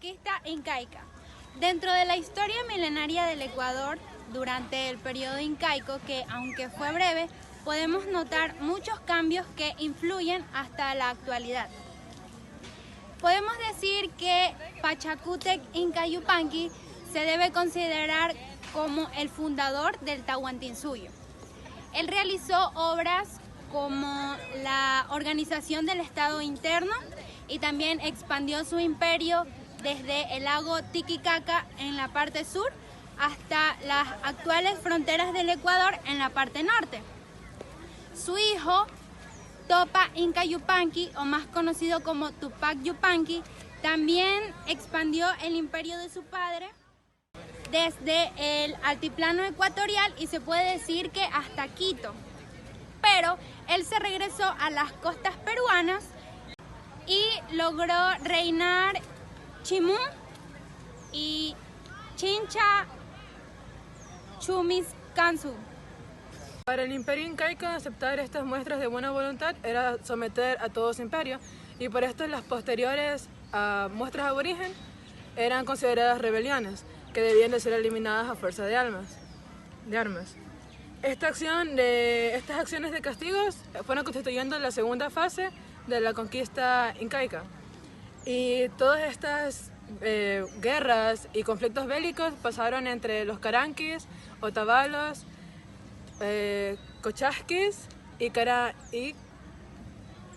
conquista incaica. Dentro de la historia milenaria del Ecuador, durante el periodo incaico, que aunque fue breve, podemos notar muchos cambios que influyen hasta la actualidad. Podemos decir que Pachacútec Inca Yupanqui se debe considerar como el fundador del Tahuantinsuyo. Él realizó obras como la organización del Estado interno y también expandió su imperio desde el lago Titicaca en la parte sur hasta las actuales fronteras del Ecuador en la parte norte. Su hijo, Topa Inca Yupanqui, o más conocido como Tupac Yupanqui, también expandió el imperio de su padre desde el altiplano ecuatorial y se puede decir que hasta Quito. Pero él se regresó a las costas peruanas y logró reinar Chimú y Chincha Chumiscansu. Para el imperio incaico, aceptar estas muestras de buena voluntad era someter a todo su imperio, y por esto las posteriores muestras aborigen eran consideradas rebeliones, que debían de ser eliminadas a fuerza de armas. Estas acciones de castigos fueron constituyendo la segunda fase de la conquista incaica. Y todas estas guerras y conflictos bélicos pasaron entre los caranquis, otavalos, cochasquis y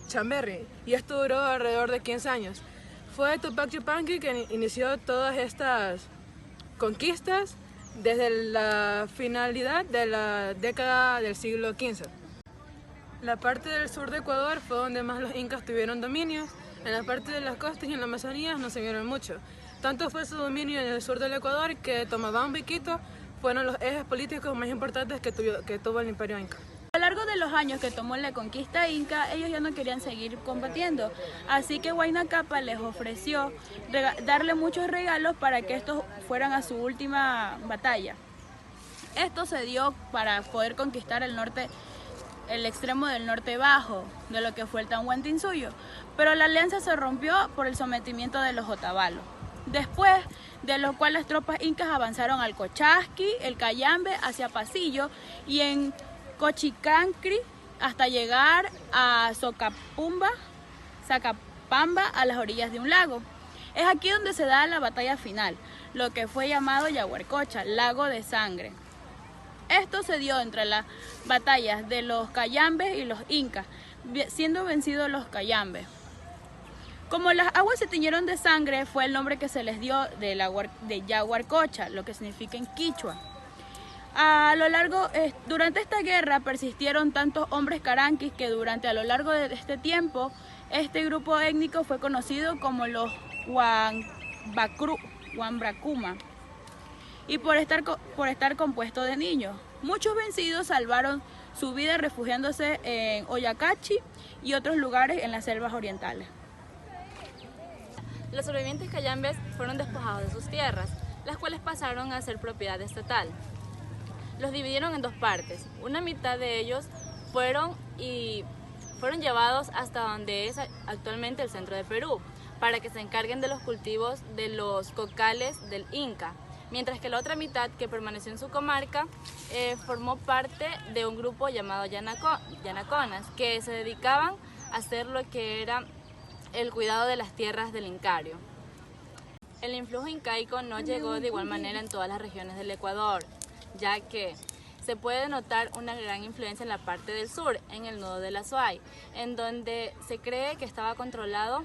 chamberri, y esto duró alrededor de 15 años. Fue Tupac Yupanqui quien inició todas estas conquistas desde la finalidad de la década del siglo XV. La parte del sur de Ecuador fue donde más los incas tuvieron dominios. En la parte de las costas y en la Amazonía no se vieron mucho. Tanto fue su dominio en el sur del Ecuador que Tomabamba y Quito fueron los ejes políticos más importantes que tuvo el imperio inca. A lo largo de los años que tomó la conquista inca, ellos ya no querían seguir combatiendo, así que Huayna Cápac les ofreció darle muchos regalos para que estos fueran a su última batalla. Esto se dio para poder conquistar el norte, el extremo del norte bajo de lo que fue el Tahuantinsuyo, pero la alianza se rompió por el sometimiento de los otavalos. Después de lo cual las tropas incas avanzaron al Cochasqui, el Cayambe, hacia Pasillo y en Cochicancri hasta llegar a Sacapamba, a las orillas de un lago. Es aquí donde se da la batalla final, lo que fue llamado Yaguarcocha, lago de sangre. Esto se dio entre las batallas de los Cayambes y los incas, siendo vencidos los Cayambes. Como las aguas se tiñeron de sangre, fue el nombre que se les dio de Yaguarcocha, lo que significa en quichua. Durante esta guerra persistieron tantos hombres caranquis que a lo largo de este tiempo, este grupo étnico fue conocido como los Huambracuma, y por estar compuesto de niños. Muchos vencidos salvaron su vida refugiándose en Oyacachi y otros lugares en las selvas orientales. Los sobrevivientes cayambes fueron despojados de sus tierras, las cuales pasaron a ser propiedad estatal. Los dividieron en dos partes. Una mitad de ellos fueron llevados hasta donde es actualmente el centro de Perú, para que se encarguen de los cultivos de los cocales del Inca, mientras que la otra mitad, que permaneció en su comarca, formó parte de un grupo llamado Yanaconas, que se dedicaban a hacer lo que era el cuidado de las tierras del Incario. El influjo incaico no llegó de igual manera en todas las regiones del Ecuador, ya que se puede notar una gran influencia en la parte del sur, en el nudo del Azuay, en donde se cree que estaba controlado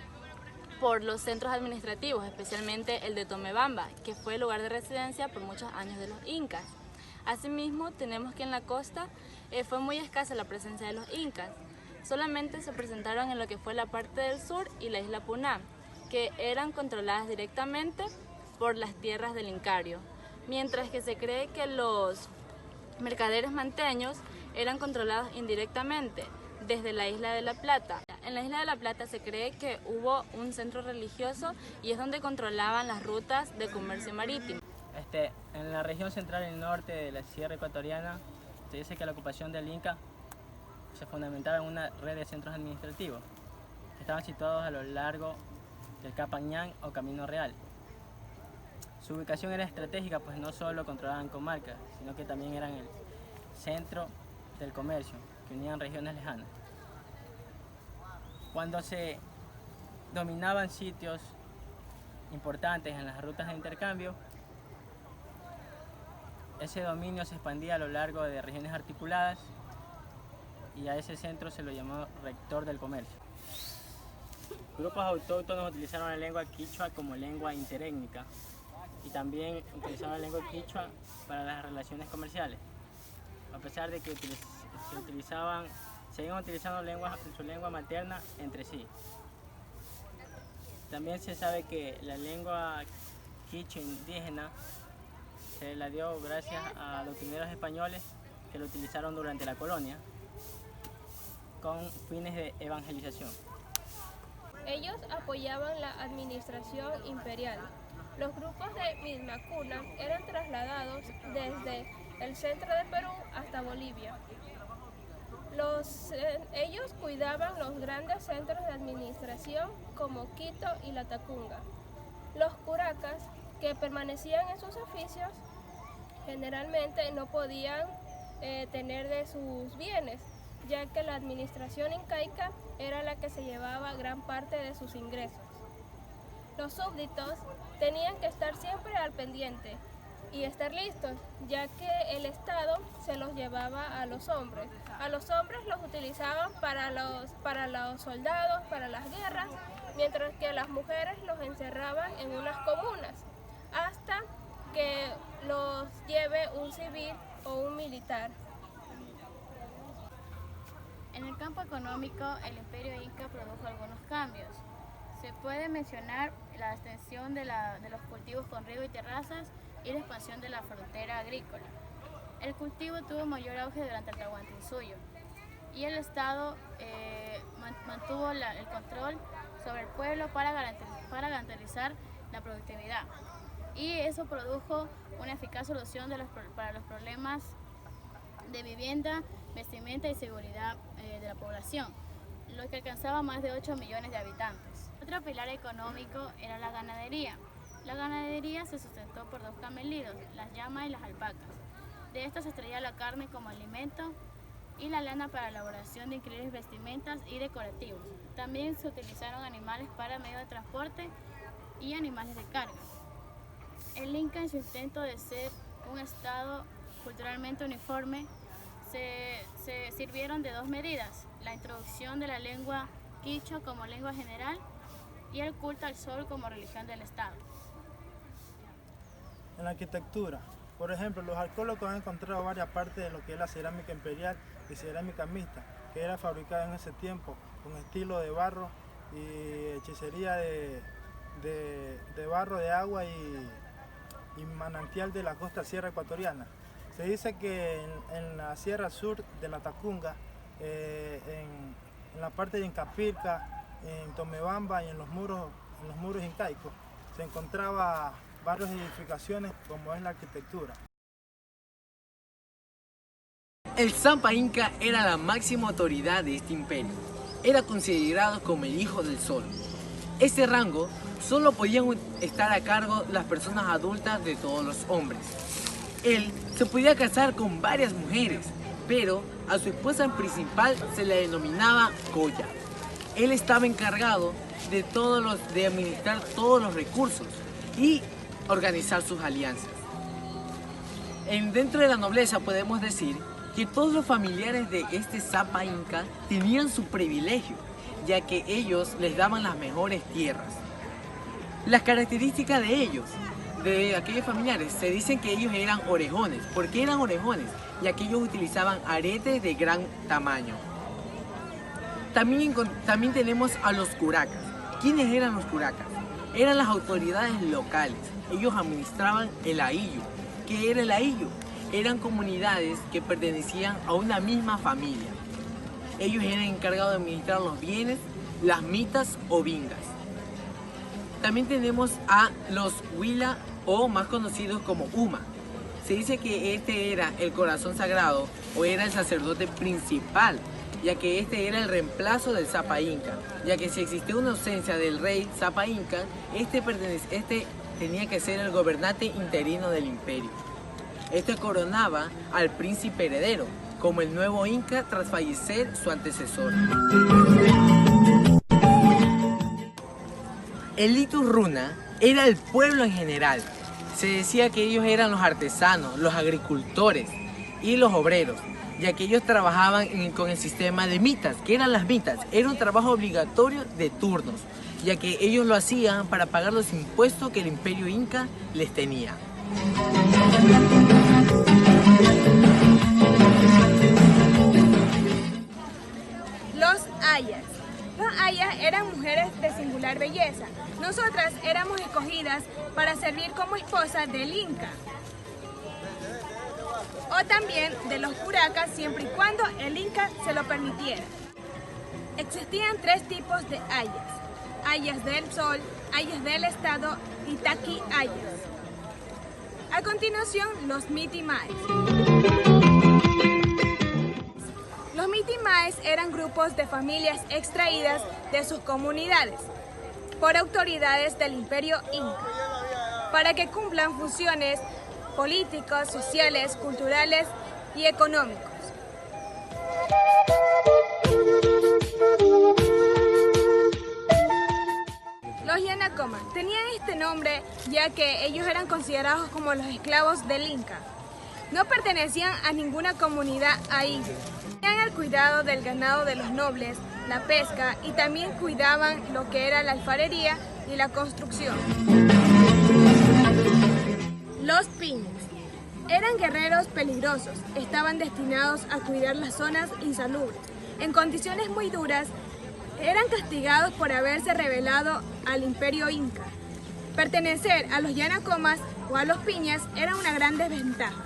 por los centros administrativos, especialmente el de Tomebamba, que fue el lugar de residencia por muchos años de los incas. Asimismo, tenemos que en la costa fue muy escasa la presencia de los incas. Solamente se presentaron en lo que fue la parte del sur y la isla Puná, que eran controladas directamente por las tierras del Incario, mientras que se cree que los mercaderes manteños eran controlados indirectamente desde la isla de La Plata. En la isla de La Plata se cree que hubo un centro religioso y es donde controlaban las rutas de comercio marítimo. En la región central y norte de la Sierra Ecuatoriana se dice que la ocupación del Inca se fundamentaba en una red de centros administrativos que estaban situados a lo largo del Capañán o Camino Real. Su ubicación era estratégica, pues no solo controlaban comarcas, sino que también eran el centro del comercio, que unían regiones lejanas. Cuando se dominaban sitios importantes en las rutas de intercambio, ese dominio se expandía a lo largo de regiones articuladas y a ese centro se lo llamó rector del comercio. Grupos autóctonos utilizaron la lengua quichua como lengua interétnica y también utilizaron la lengua quichua para las relaciones comerciales. A pesar de que seguían utilizando su lengua materna entre sí. También se sabe que la lengua quichua indígena se la dio gracias a doctrineros españoles que lo utilizaron durante la colonia con fines de evangelización. Ellos apoyaban la administración imperial. Los grupos de Mimacuna eran trasladados desde el centro de Perú hasta Bolivia. Ellos cuidaban los grandes centros de administración como Quito y La Tacunga. Los curacas, que permanecían en sus oficios, generalmente no podían tener de sus bienes, ya que la administración incaica era la que se llevaba gran parte de sus ingresos. Los súbditos tenían que estar siempre al pendiente y estar listos, ya que el Estado se los llevaba a los hombres. A los hombres los utilizaban para los soldados, para las guerras, mientras que a las mujeres los encerraban en unas comunas, hasta que los lleve un civil o un militar. En el campo económico, el imperio inca produjo algunos cambios. Se puede mencionar la extensión de los cultivos con riego y terrazas y la expansión de la frontera agrícola. El cultivo tuvo mayor auge durante el Tahuantinsuyo y el Estado mantuvo el control sobre el pueblo para garantizar la productividad. Y eso produjo una eficaz solución para los problemas de vivienda, vestimenta y seguridad de la población, lo que alcanzaba más de 8 millones de habitantes. Otro pilar económico era la ganadería. La ganadería se sustentó por dos camelidos, las llamas y las alpacas. De estas se extraía la carne como alimento y la lana para la elaboración de increíbles vestimentas y decorativos. También se utilizaron animales para medio de transporte y animales de carga. El Inca, en su intento de ser un estado culturalmente uniforme, se sirvieron de dos medidas: la introducción de la lengua quichua como lengua general y el culto al sol como religión del Estado. En la arquitectura, por ejemplo, los arqueólogos han encontrado varias partes de lo que es la cerámica imperial y cerámica mixta, que era fabricada en ese tiempo con estilo de barro y hechicería de barro, de agua y manantial de la costa sierra ecuatoriana. Se dice que en la sierra sur de La Tacunga, en la parte de Incapirca, en Tomebamba y en los muros incaicos, se encontraba varias edificaciones como es la arquitectura. El Zampa Inca era la máxima autoridad de este imperio. Era considerado como el hijo del sol. Este rango solo podían estar a cargo las personas adultas de todos los hombres. Él se podía casar con varias mujeres, pero a su esposa principal se le denominaba Coya. Él estaba encargado de administrar todos los recursos y organizar sus alianzas. Dentro de la nobleza podemos decir que todos los familiares de este Zampa Inca tenían su privilegio, ya que ellos les daban las mejores tierras. Las características de aquellos familiares, se dicen que ellos eran orejones. ¿Por qué eran orejones? Ya que ellos utilizaban aretes de gran tamaño. También tenemos a los curacas. ¿Quiénes eran los curacas? Eran las autoridades locales. Ellos administraban el ayllu. ¿Qué era el ayllu? Eran comunidades que pertenecían a una misma familia. Ellos eran encargados de administrar los bienes, las mitas o vingas. También tenemos a los huila, o más conocidos como Uma. Se dice que este era el corazón sagrado o era el sacerdote principal, ya que este era el reemplazo del Zampa Inca, ya que si existía una ausencia del rey Zampa Inca, este tenía que ser el gobernante interino del imperio. Esto coronaba al príncipe heredero como el nuevo Inca tras fallecer su antecesor. El Litus Runa era el pueblo en general. Se decía que ellos eran los artesanos, los agricultores y los obreros, ya que ellos trabajaban con el sistema de mitas. ¿Qué eran las mitas? Era un trabajo obligatorio de turnos, ya que ellos lo hacían para pagar los impuestos que el imperio inca les tenía. Los ayas. Los ayas eran mujeres de singular belleza. Nosotras éramos escogidas para servir como esposas del inca. O también de los curacas, siempre y cuando el inca se lo permitiera. Existían 3 tipos de ayas: ayas del sol, ayas del estado y taqui ayas. A continuación, los mitimaes. Los mitimaes eran grupos de familias extraídas de sus comunidades por autoridades del imperio inca para que cumplan funciones políticos, sociales, culturales y económicos. Los Yanacomas tenían este nombre ya que ellos eran considerados como los esclavos del Inca. No pertenecían a ninguna comunidad ahí. Tenían el cuidado del ganado de los nobles, la pesca y también cuidaban lo que era la alfarería y la construcción. Los piñas eran guerreros peligrosos, estaban destinados a cuidar las zonas insalubres. En condiciones muy duras, eran castigados por haberse rebelado al imperio inca. Pertenecer a los Yanacomas o a los piñas era una gran desventaja.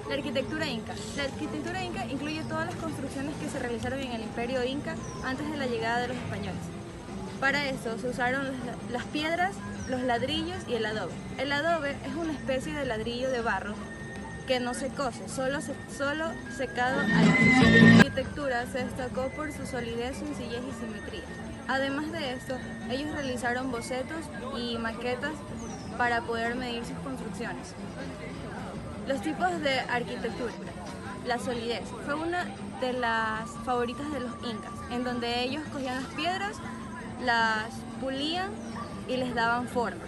La arquitectura inca. La arquitectura inca incluye todas las construcciones que se realizaron en el imperio inca antes de la llegada de los españoles. Para eso se usaron las piedras, los ladrillos y el adobe. El adobe es una especie de ladrillo de barro que no se cose, solo secado al aire. La arquitectura se destacó por su solidez, sencillez y simetría. Además de esto, ellos realizaron bocetos y maquetas para poder medir sus construcciones. Los tipos de arquitectura. La solidez fue una de las favoritas de los incas, en donde ellos cogían las piedras, las pulían y les daban forma.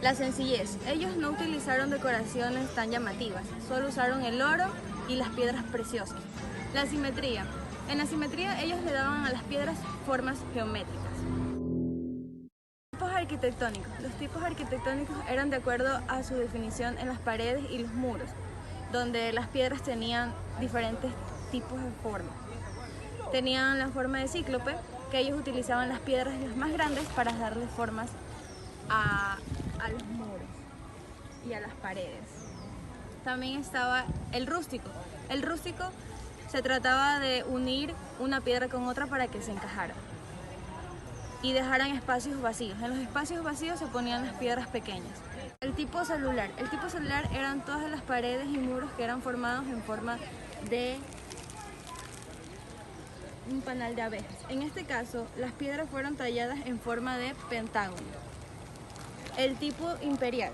La sencillez. Ellos no utilizaron decoraciones tan llamativas, solo usaron el oro y las piedras preciosas. La simetría. En la simetría ellos le daban a las piedras formas geométricas. Tipos arquitectónicos. Los tipos arquitectónicos eran de acuerdo a su definición en las paredes y los muros, donde las piedras tenían diferentes tipos de forma. Tenían la forma de cíclope, que ellos utilizaban las piedras las más grandes para darle formas a los muros y a las paredes. También estaba el rústico. El rústico se trataba de unir una piedra con otra para que se encajara y dejaran espacios vacíos. En los espacios vacíos se ponían las piedras pequeñas. El tipo celular. El tipo celular eran todas las paredes y muros que eran formados en forma de un panal de abejas. En este caso, las piedras fueron talladas en forma de pentágono. El tipo imperial.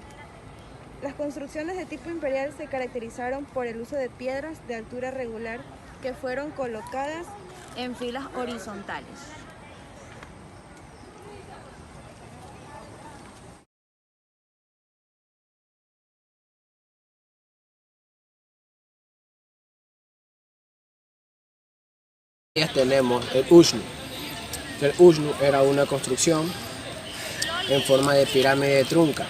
Las construcciones de tipo imperial se caracterizaron por el uso de piedras de altura regular que fueron colocadas en filas horizontales. Tenemos el Ushnu. El Ushnu era una construcción en forma de pirámide trunca.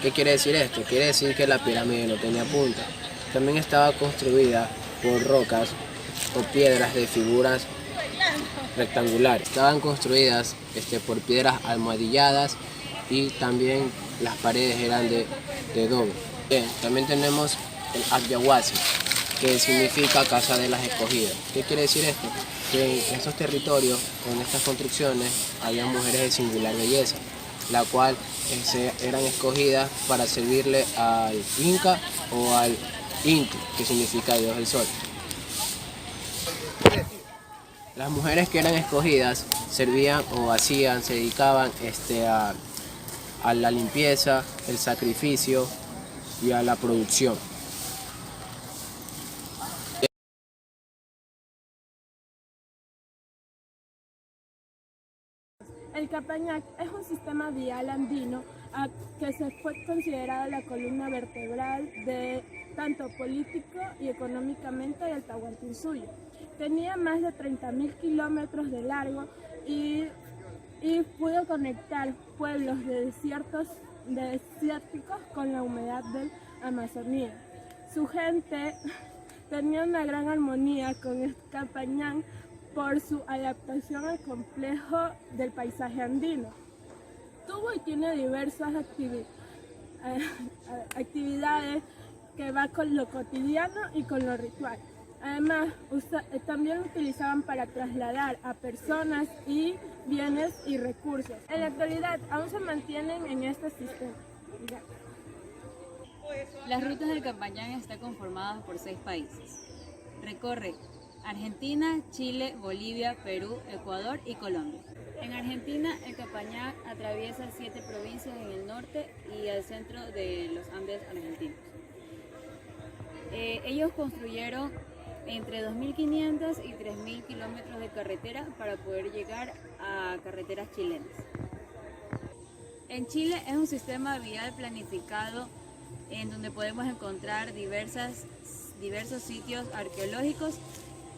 ¿Qué quiere decir esto? Quiere decir que la pirámide no tenía punta. También estaba construida por rocas o piedras de figuras rectangulares. Estaban construidas por piedras almohadilladas y también las paredes eran de doble. Bien, también tenemos el Atyahuasi, que significa Casa de las Escogidas. ¿Qué quiere decir esto? Que en estos territorios, en estas construcciones, había mujeres de singular belleza, la cual eran escogidas para servirle al Inca o al Inti, que significa Dios del Sol. Las mujeres que eran escogidas servían o hacían, se dedicaban a la limpieza, el sacrificio y a la producción. El Capañac es un sistema vial andino que se fue considerado la columna vertebral de tanto político y económicamente del Tahuantinsuyo. Tenía más de 30.000 kilómetros de largo y pudo conectar pueblos desérticos con la humedad del Amazonía. Su gente tenía una gran armonía con el Capañán por su adaptación al complejo del paisaje andino. Tuvo y tiene diversas actividades que van con lo cotidiano y con lo ritual. Además, también lo utilizaban para trasladar a personas y bienes y recursos. En la actualidad aún se mantienen en este sistema. Las rutas del Capañán están conformadas por 6 países. Recorre Argentina, Chile, Bolivia, Perú, Ecuador y Colombia. En Argentina, el Capañán atraviesa 7 provincias en el norte y el centro de los Andes argentinos. Ellos construyeron entre 2.500 y 3.000 kilómetros de carretera para poder llegar a carreteras chilenas. En Chile es un sistema vial planificado en donde podemos encontrar diversos sitios arqueológicos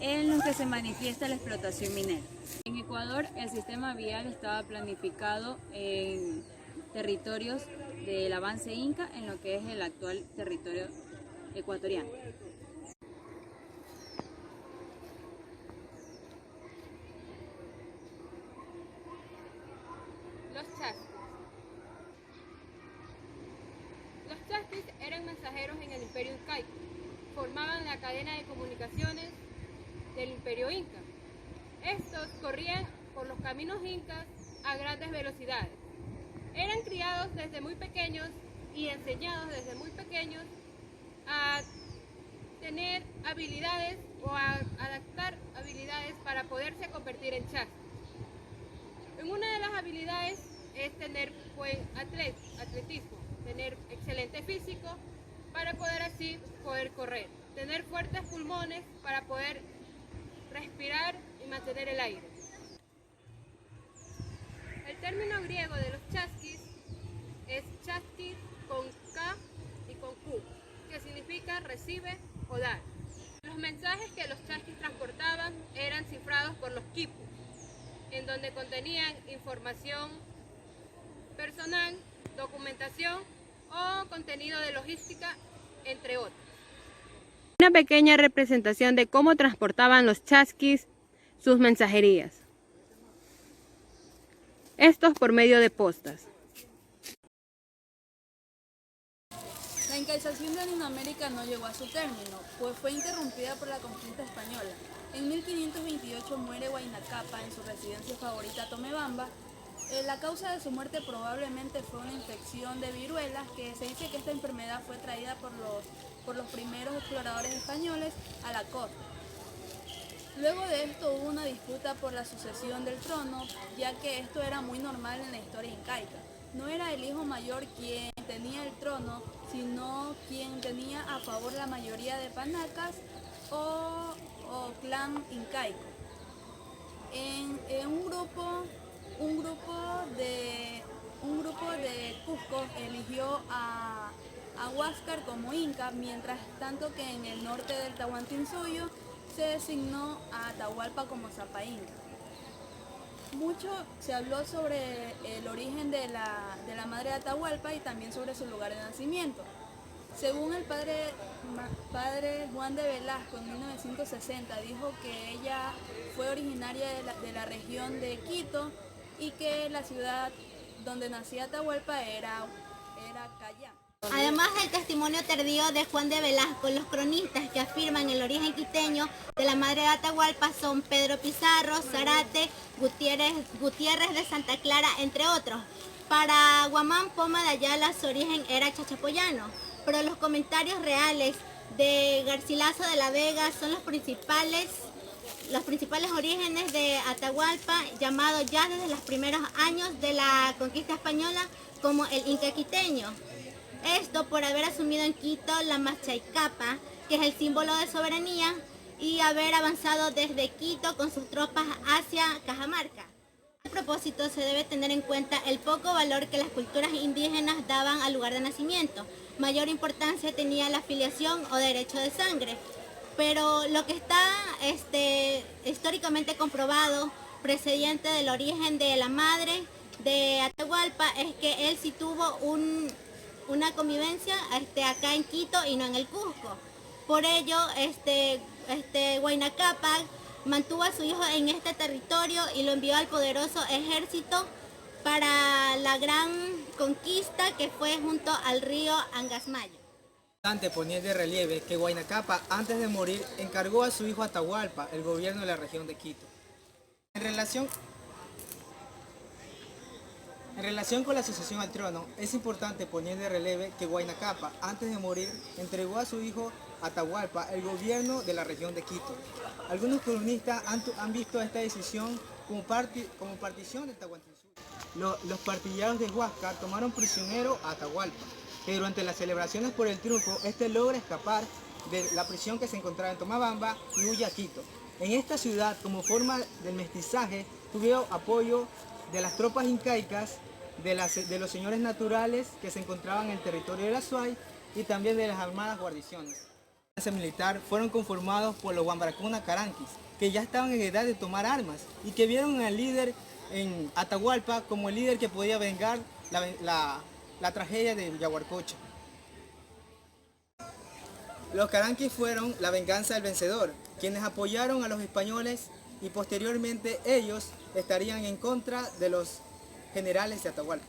en los que se manifiesta la explotación minera. En Ecuador el sistema vial estaba planificado en territorios del avance inca, en lo que es el actual territorio ecuatoriano. Los chasquis. Los chasquis eran mensajeros en el Imperio Incaico. Formaban la cadena de comunicaciones del Imperio Inca. Estos corrían por los caminos incas a grandes velocidades. Eran criados desde muy pequeños y enseñados desde muy pequeños a tener habilidades o a adaptar habilidades para poderse convertir en chasquis. En una de las habilidades es tener buen atletismo, tener excelente físico para poder correr, tener fuertes pulmones para poder respirar y mantener el aire. El término griego de los chasquis es chasqui con K y con Q, que significa recibe o dar. Los mensajes que los chasquis transportaban eran cifrados por los quipus, en donde contenían información personal, documentación o contenido de logística, entre otros. Una pequeña representación de cómo transportaban los chasquis sus mensajerías. Estos por medio de postas. La incaización de Latinoamérica no llegó a su término, pues fue interrumpida por la conquista española. En 1528 muere Huayna Cápac en su residencia favorita Tomebamba. La causa de su muerte probablemente fue una infección de viruelas, que se dice que esta enfermedad fue traída por los primeros exploradores españoles a la costa. Luego de esto hubo una disputa por la sucesión del trono, ya que esto era muy normal en la historia incaica. No era el hijo mayor quien tenía el trono, sino quien tenía a favor la mayoría de panacas o clan incaico. Un grupo de Cusco eligió a Huáscar como inca, mientras tanto que en el norte del Tahuantinsuyo se designó a Atahualpa como Zapa Inca. Mucho se habló sobre el origen de la madre de Atahualpa y también sobre su lugar de nacimiento. Según el padre Juan de Velasco en 1960 dijo que ella fue originaria de la región de Quito y que la ciudad donde nacía Atahualpa era Callao. Además del testimonio tardío de Juan de Velasco, los cronistas que afirman el origen quiteño de la madre de Atahualpa son Pedro Pizarro, Zárate, Gutiérrez de Santa Clara, entre otros. Para Guamán Poma de Ayala su origen era chachapoyano, pero los comentarios reales de Garcilaso de la Vega son los principales los principales orígenes de Atahualpa, llamado ya desde los primeros años de la conquista española como el Inca quiteño. Esto por haber asumido en Quito la Machaicapa, que es el símbolo de soberanía, y haber avanzado desde Quito con sus tropas hacia Cajamarca. A propósito, se debe tener en cuenta el poco valor que las culturas indígenas daban al lugar de nacimiento. Mayor importancia tenía la filiación o derecho de sangre. Pero lo que está históricamente comprobado, precedente del origen de la madre de Atahualpa, es que él sí tuvo una convivencia acá en Quito y no en el Cusco. Por ello, Huayna Cápac mantuvo a su hijo en este territorio y lo envió al poderoso ejército para la gran conquista que fue junto al río Angasmayo. Ponía de relieve que Huayna Cápac, antes de morir, encargó a su hijo Atahualpa el gobierno de la región de Quito. En relación con la sucesión al trono, es importante poner de relieve que Huayna Cápac, antes de morir, entregó a su hijo Atahualpa el gobierno de la región de Quito. Algunos cronistas han visto esta decisión como partición de Tahuantinsuyo. Los partidarios de Huáscar tomaron prisionero a Atahualpa, que durante las celebraciones por el triunfo, este logra escapar de la prisión que se encontraba en Tomabamba y huye a Quito. En esta ciudad, como forma del mestizaje, tuvieron apoyo de las tropas incaicas, de los señores naturales que se encontraban en el territorio de la Suay y también de las armadas guarniciones. La fuerza militar fueron conformados por los Guambaracuna Caranquis, que ya estaban en edad de tomar armas y que vieron al líder en Atahualpa como el líder que podía vengar la tragedia de Yaguarcocha. Los Caranquis fueron la venganza del vencedor, quienes apoyaron a los españoles y posteriormente ellos estarían en contra de los generales de Atahualpa.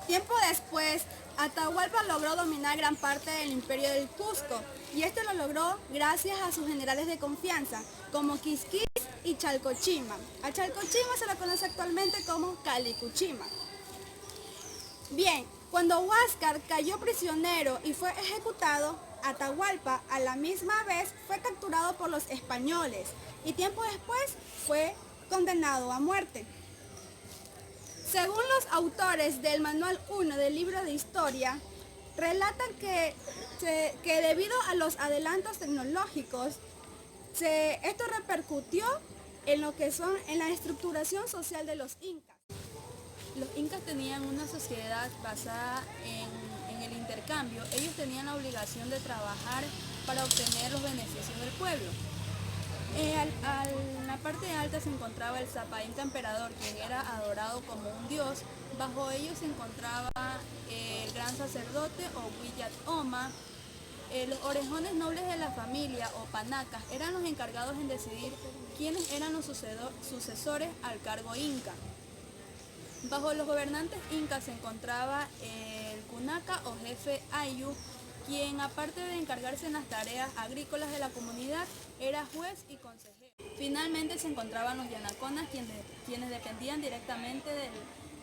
Tiempo después, Atahualpa logró dominar gran parte del imperio del Cusco, y esto lo logró gracias a sus generales de confianza, como Quisquis y Chalcochima. A Chalcochima se lo conoce actualmente como Calicuchima. Bien, cuando Huáscar cayó prisionero y fue ejecutado, Atahualpa a la misma vez fue capturado por los españoles y tiempo después fue condenado a muerte. Según los autores del Manual 1 del libro de historia, relatan que debido a los adelantos tecnológicos, esto repercutió en la estructuración social de los incas. Los incas tenían una sociedad basada en el intercambio. Ellos tenían la obligación de trabajar para obtener los beneficios del pueblo. En la parte alta se encontraba el Zapa Inca emperador, quien era adorado como un dios. Bajo ellos se encontraba el gran sacerdote o Huillat Oma. Los orejones nobles de la familia o panacas eran los encargados en decidir quiénes eran los sucesores al cargo inca. Bajo los gobernantes incas se encontraba el Cunaca o jefe Ayllu, quien aparte de encargarse en las tareas agrícolas de la comunidad, era juez y consejero. Finalmente se encontraban los Yanaconas, quienes dependían directamente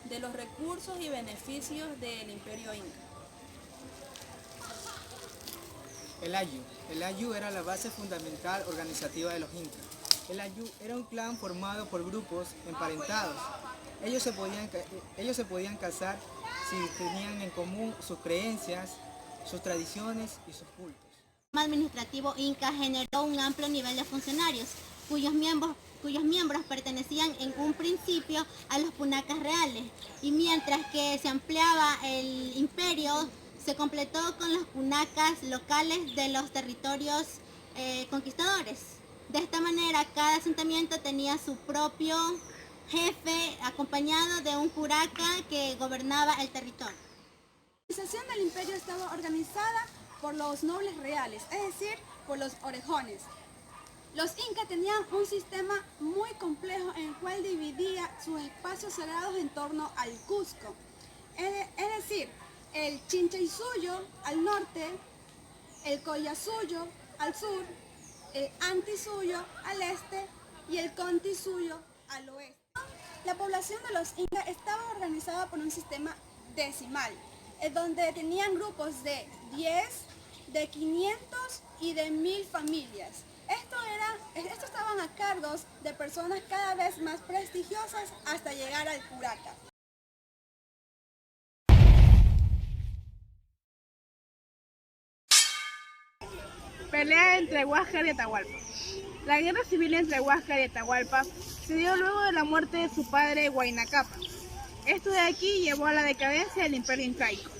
de los recursos y beneficios del imperio inca. El Ayllu era la base fundamental organizativa de los incas. El Ayllu era un clan formado por grupos emparentados. Ellos se podían casar si tenían en común sus creencias, sus tradiciones y sus cultos. El sistema administrativo inca generó un amplio nivel de funcionarios, cuyos miembros pertenecían en un principio a los punacas reales, y mientras que se ampliaba el imperio, se completó con los punacas locales de los territorios conquistadores. De esta manera, cada asentamiento tenía su propio jefe, acompañado de un curaca que gobernaba el territorio. La organización del imperio estaba organizada por los nobles reales, es decir, por los orejones. Los incas tenían un sistema muy complejo en el cual dividía sus espacios sagrados en torno al Cusco. Es decir, el Chinchaysuyo al norte, el Collasuyo al sur, el Antisuyo al este y el Contisuyo al oeste. La población de los incas estaba organizada por un sistema decimal, en donde tenían grupos de 10, de 500 y de 1000 familias. Estos estaban a cargos de personas cada vez más prestigiosas hasta llegar al curaca. Pelea entre Huáscar y Atahualpa. La guerra civil entre Huáscar y Atahualpa se dio luego de la muerte de su padre Huayna Cápac. Esto de aquí llevó a la decadencia del imperio incaico.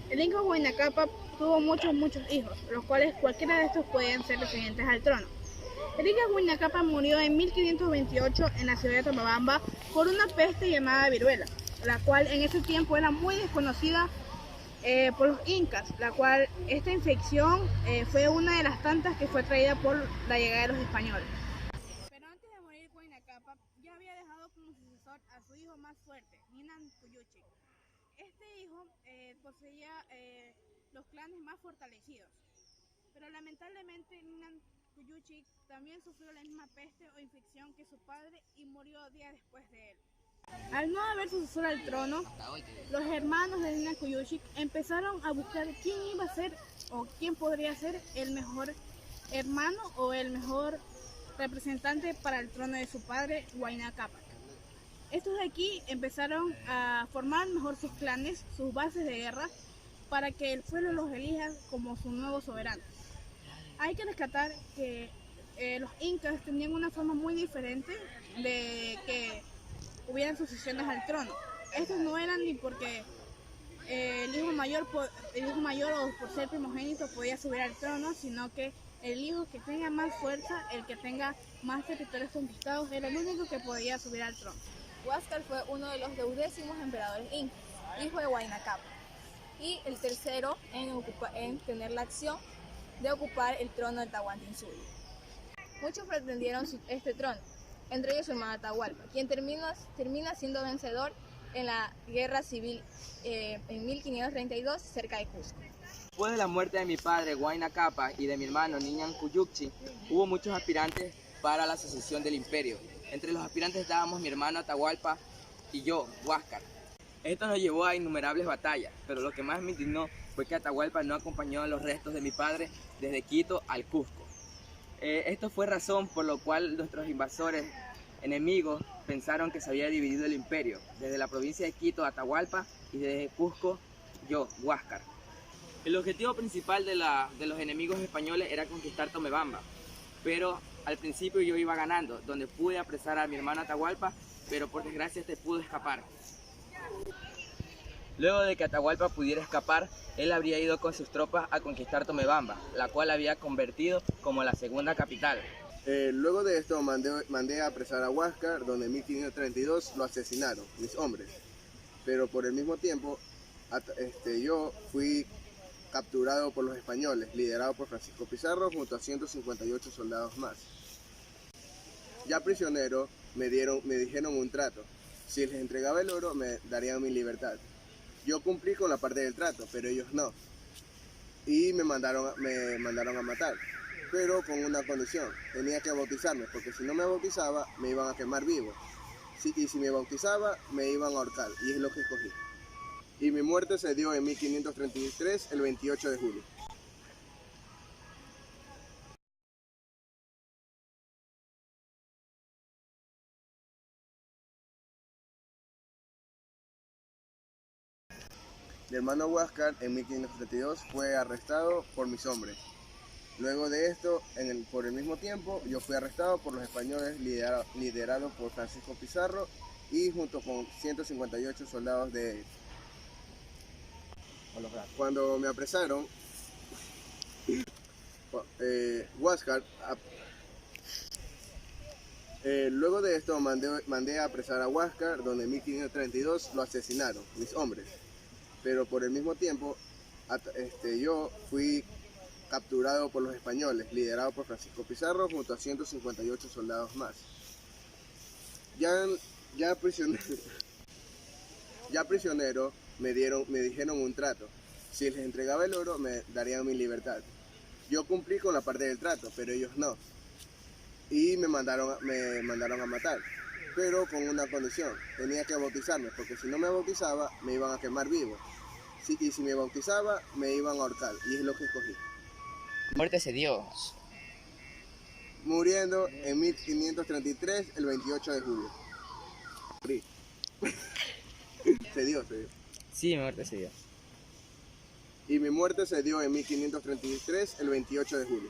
El inca Huayna Cápac tuvo muchos hijos, los cuales cualquiera de estos podían ser descendientes al trono. El inca Huayna Cápac murió en 1528 en la ciudad de Tomabamba por una peste llamada viruela, la cual en ese tiempo era muy desconocida por los incas, la cual esta infección fue una de las tantas que fue traída por la llegada de los españoles. Pero antes de morir, Huayna Cápac ya había dejado como sucesor a su hijo más fuerte, Ninan Cuyuchic. Este hijo poseía los clanes más fortalecidos, pero lamentablemente Ninan Cuyuchic también sufrió la misma peste o infección que su padre y murió días después de él. Al no haber sucesor al trono, los hermanos de Ninan Cuyuchic empezaron a buscar quién iba a ser o quién podría ser el mejor hermano o el mejor representante para el trono de su padre, Huayna Cápac. Estos de aquí empezaron a formar mejor sus clanes, sus bases de guerra, para que el pueblo los elija como su nuevo soberano. Hay que rescatar que los incas tenían una forma muy diferente de que hubieran sucesiones al trono. Estos no eran ni porque el hijo mayor o por ser primogénito podía subir al trono, sino que el hijo que tenga más fuerza, el que tenga más territorios conquistados, era el único que podía subir al trono. Huáscar fue uno de los 12º emperadores incas, hijo de Huayna Cápac, y el tercero en tener la acción de ocupar el trono del Tahuantinsuyo. Muchos pretendieron este trono, entre ellos su hermano Atahualpa, quien termina siendo vencedor en la guerra civil en 1532 cerca de Cusco. Después de la muerte de mi padre Huayna Cápac y de mi hermano Ninan Cuyuchic, hubo muchos aspirantes para la sucesión del imperio. Entre los aspirantes estábamos mi hermano Atahualpa y yo, Huáscar. Esto nos llevó a innumerables batallas, pero lo que más me indignó fue que Atahualpa no acompañó a los restos de mi padre desde Quito al Cusco. Esto fue razón por la cual nuestros invasores enemigos pensaron que se había dividido el imperio, desde la provincia de Quito a Atahualpa y desde Cusco yo, Huáscar. El objetivo principal de los enemigos españoles era conquistar Tomebamba, pero al principio yo iba ganando, donde pude apresar a mi hermano Atahualpa, pero por desgracia este pudo escapar. Luego de que Atahualpa pudiera escapar, él habría ido con sus tropas a conquistar Tomebamba, la cual había convertido como la segunda capital. Luego de esto mandé a apresar a Huáscar, donde en 1532 lo asesinaron, mis hombres. Pero por el mismo tiempo, yo fui capturado por los españoles, liderado por Francisco Pizarro junto a 158 soldados más. Ya prisionero, me dijeron un trato. Si les entregaba el oro, me darían mi libertad. Yo cumplí con la parte del trato, pero ellos no. Y me mandaron a matar, pero con una condición. Tenía que bautizarme, porque si no me bautizaba, me iban a quemar vivo. Y si me bautizaba, me iban a ahorcar, y es lo que escogí. Y mi muerte se dio en 1533, el 28 de julio. Mi hermano Huáscar en 1532 fue arrestado por mis hombres. Luego de esto, por el mismo tiempo, yo fui arrestado por los españoles liderados por Francisco Pizarro y junto con 158 soldados de él. Cuando me apresaron, Huáscar, luego de esto mandé a apresar a Huáscar, donde en 1532 lo asesinaron, mis hombres. Pero por el mismo tiempo, yo fui capturado por los españoles, liderado por Francisco Pizarro junto a 158 soldados más. Ya prisionero, me dijeron un trato. Si les entregaba el oro, me darían mi libertad. Yo cumplí con la parte del trato, pero ellos no. Y me mandaron a matar, pero con una condición. Tenía que bautizarme, porque si no me bautizaba, me iban a quemar vivo. y si me bautizaba, me iban a ahorcar, y es lo que escogí. Muerte se dio. Muriendo en 1533, el 28 de julio. Se dio. Sí, mi muerte se dio. Y mi muerte se dio en 1533, el 28 de julio.